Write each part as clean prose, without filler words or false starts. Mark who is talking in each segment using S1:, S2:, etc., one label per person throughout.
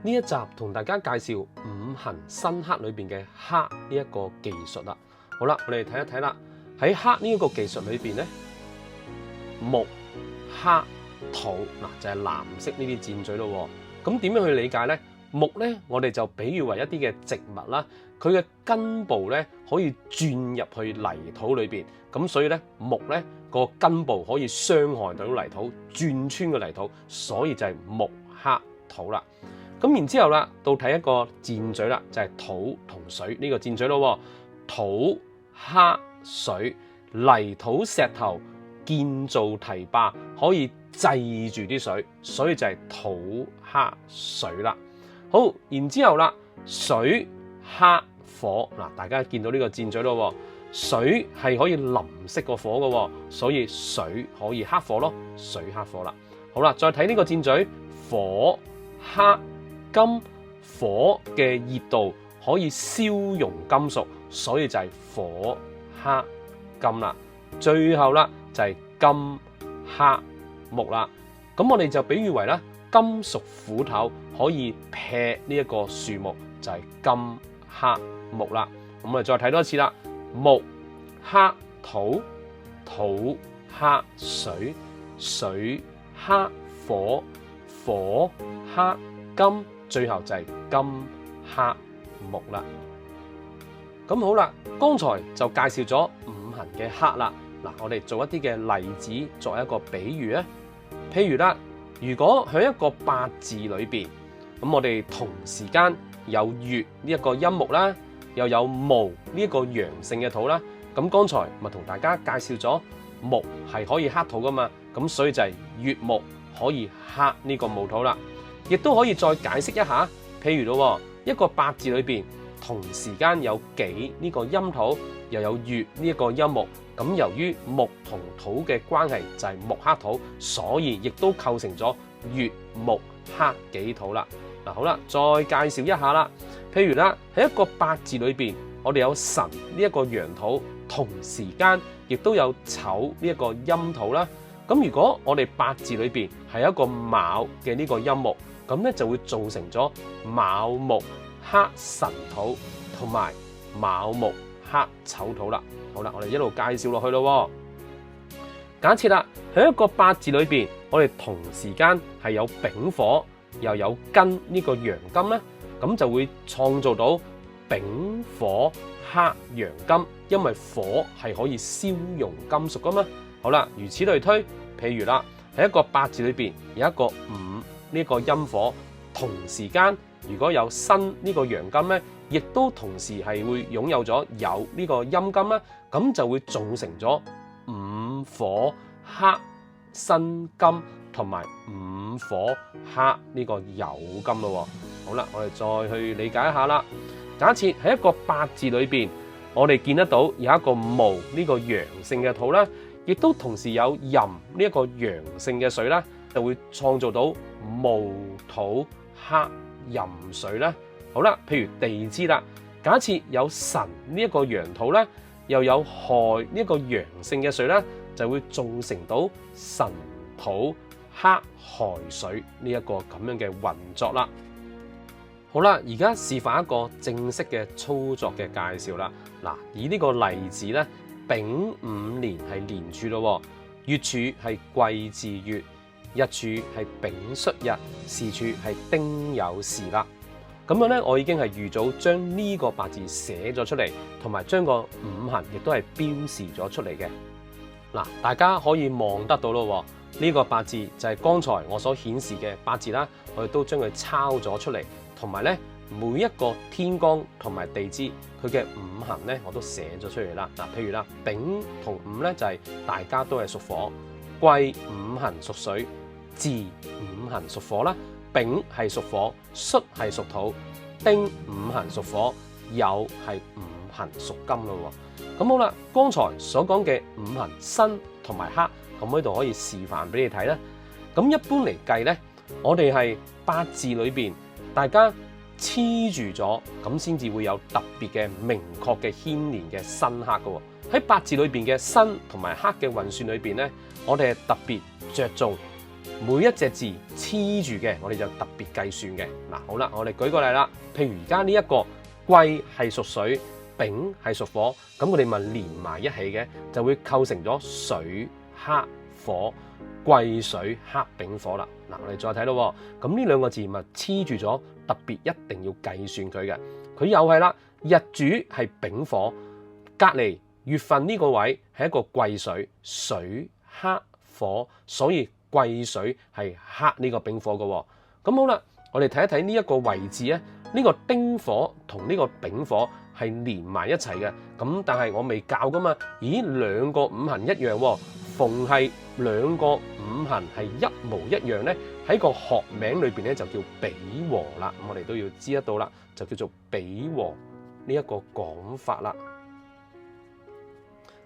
S1: 呢一集同大家介紹五行生剋裏邊嘅剋呢一個技術啦。好啦，我哋睇一睇啦。喺剋呢一個技術裏邊咧，木、剋、土嗱就係藍色呢啲箭嘴咯。咁點樣去理解咧？木咧，我哋就比喻為一啲嘅植物啦，佢嘅根部咧可以鑽入去泥土裏邊，咁所以咧木咧個根部可以傷害到泥土，鑽穿個泥土，所以就係木、剋、土啦。咁然之後啦，到睇一個箭嘴啦，就係土同水呢個箭嘴咯。土、剋、水，泥土石頭建造堤壩，可以制住啲水，所以就係土、剋、水啦。好，然之後啦，水、剋、火嗱，大家見到呢個箭嘴咯。水係可以淋熄個火嘅，所以水可以剋火咯，水剋火啦。好啦，再睇呢個箭嘴，火、剋、金，火嘅熱度可以燒溶金屬，所以就係火、剋、金啦。最後啦就係金、剋、木啦。咁我哋就比喻為啦，金屬斧頭可以劈呢一個樹木，就係金、剋、木啦。咁我哋再睇多次啦，木、剋、土，土、剋、水，水、剋、火，火、剋、金，最後就係金、剋、木啦。咁好啦，剛才就介紹咗五行嘅剋啦。嗱，我哋做一啲嘅例子作為一個比喻啊。譬如啦，如果喺一個八字裏邊，咁我哋同時間有月呢一個陰木啦，又有木呢一個陽性嘅土啦。咁剛才咪同大家介紹咗木係可以剋土噶嘛，咁所以就係月木可以剋呢個木土啦。亦都可以再解釋一下，譬如咯，一個八字裏邊同時間有己呢個陰土，又有月呢一個陰木。咁由於木同土嘅關係就係木剋土，所以亦都構成咗月木剋己土啦。嗱，好啦，再介紹一下啦。譬如啦，喺一個八字裏邊，我哋有辰呢一個陽土，同時間亦都有丑呢一個陰土啦。咁如果我哋八字裏邊係一個卯嘅呢個陰木，咁咧就會造成咗卯木剋辰土同埋卯木剋丑土啦。好啦，我哋一路介紹落去咯。假設啦，喺一個八字裏邊，我哋同時間係有丙火又有庚呢個陽金咧，咁就會創造到丙火剋陽金，因為火係可以燒溶金屬噶嘛。好啦，如此類推，譬如啦，喺一個八字裏邊有一個午呢個陰火，同時間如果有申呢個陽金咧，亦都同時係會擁有咗有呢個陰金啦，咁就會造成咗午火剋申金同埋午火剋呢個酉金咯。好啦，我哋再去理解一下啦。假設喺一個八字裏邊，我哋見得到有一個戊呢個陽性嘅土啦，亦都同時有壬呢一個陽性嘅水啦，就會創造到戊土剋壬水啦。好啦，譬如地支啦，假設有辰呢一個陽土啦，又有亥呢一個陽性嘅水啦，就會造成到辰土剋亥水呢一個咁樣嘅運作啦。好啦，而家示範一個正式嘅操作嘅介紹啦。嗱，以呢個例子咧，丙午年係年柱咯，月柱係癸巳月，日柱係丙戌日，時柱係丁酉時啦。咁樣咧，我已經係預早將呢個八字寫咗出嚟，同埋將個五行亦都係標示咗出嚟嘅。嗱，大家可以望得到咯，呢個八字就係剛才我所顯示嘅八字啦，我哋都將佢抄咗出嚟，同埋咧每一個天干同埋地支佢嘅五行咧，我都寫咗出嚟啦。嗱，譬如啦，丙同午咧就係大家都係屬火，癸五行屬水，巳五行屬火啦。丙係屬火，戌係屬土，丁五行屬火，酉係五行屬金咯。咁好啦，剛才所講嘅五行申同埋剋，咁喺度可以示範俾你睇啦。咁一般嚟計咧，我哋係八字裏邊大家黐住咗，咁先至會有特別嘅明確嘅牽連嘅申剋噶。喺八字裏邊嘅申同埋剋嘅運算裏邊咧，我哋係特別着重每一隻字黐住嘅，我哋就特別計算嘅。嗱，好啦，我哋舉個例啦。譬如而家呢一個癸係屬水，丙係屬火，咁我哋咪連埋一起嘅，就會構成咗水克火，癸水克丙火啦。嗱，我哋再睇咯，咁呢兩個字咪黐住咗，特別一定要計算佢嘅。佢又係啦，日主係丙火，隔離月份呢個位係一個癸水，水克火，所以癸水係克呢個丙火嘅。咁好啦，我哋睇一睇呢一個位置咧，呢個丁火同呢個丙火係連埋一齊嘅。咁但係我未教噶嘛，咦，兩個五行一樣，逢係兩個五行係一模一樣咧，喺個學名裏邊咧就叫比和啦。咁我哋都要知得到啦，就叫做比和呢一個講法啦。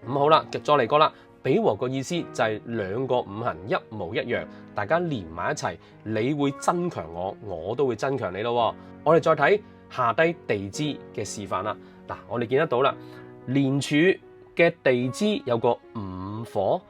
S1: 咁好啦，再嚟過啦。比和個意思就係兩個五行一模一樣，大家連埋一齊，你會增強我，我都會增強你咯。我哋再睇下低地支嘅示範啦。嗱，我哋見得到啦，年柱嘅地支有個午火，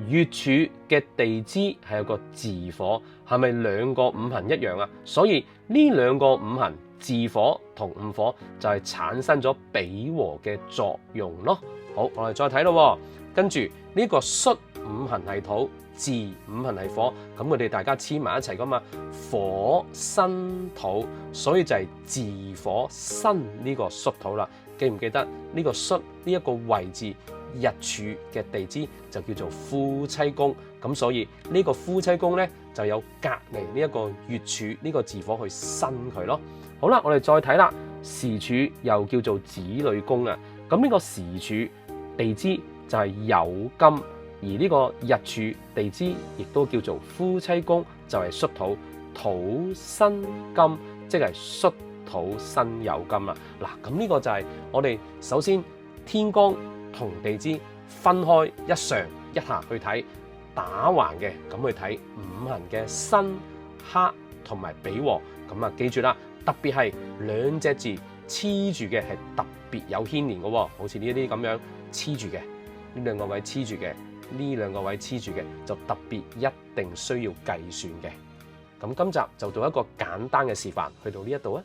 S1: 月柱嘅地支係有個巳火，係咪兩個五行一樣啊？所以呢兩個五行巳火同午火就係產生咗比和嘅作用咯。好，我哋再睇咯。跟住呢個戌五行係土，巳五行係火，咁佢哋大家黐埋一齊噶嘛，火生土，所以就係巳火生呢個戌土啦。記唔記得呢個戌呢一個位置日柱嘅地支就叫做夫妻宮，咁所以呢個夫妻宮咧就有隔離呢一個月柱呢個巳火去生佢咯。好啦，我哋再睇啦，時柱又叫做子女宮啊，咁呢個時柱地支就係酉金，而呢個日柱地支亦都叫做夫妻宮，就係戌土，土生金，即係戌土生酉金啦。嗱，咁呢個就係我哋首先天干同地支分開一上一下去睇，打橫嘅咁去睇五行嘅生克同埋比和。咁啊，記住啦，特別係兩隻字黐住嘅係特別有牽連嘅，好似呢一啲咁樣黐住嘅。呢兩個位黐住嘅，呢兩個位黐住嘅，就特別一定需要計算嘅。咁今集就做一個簡單嘅示範，去到呢一度啊。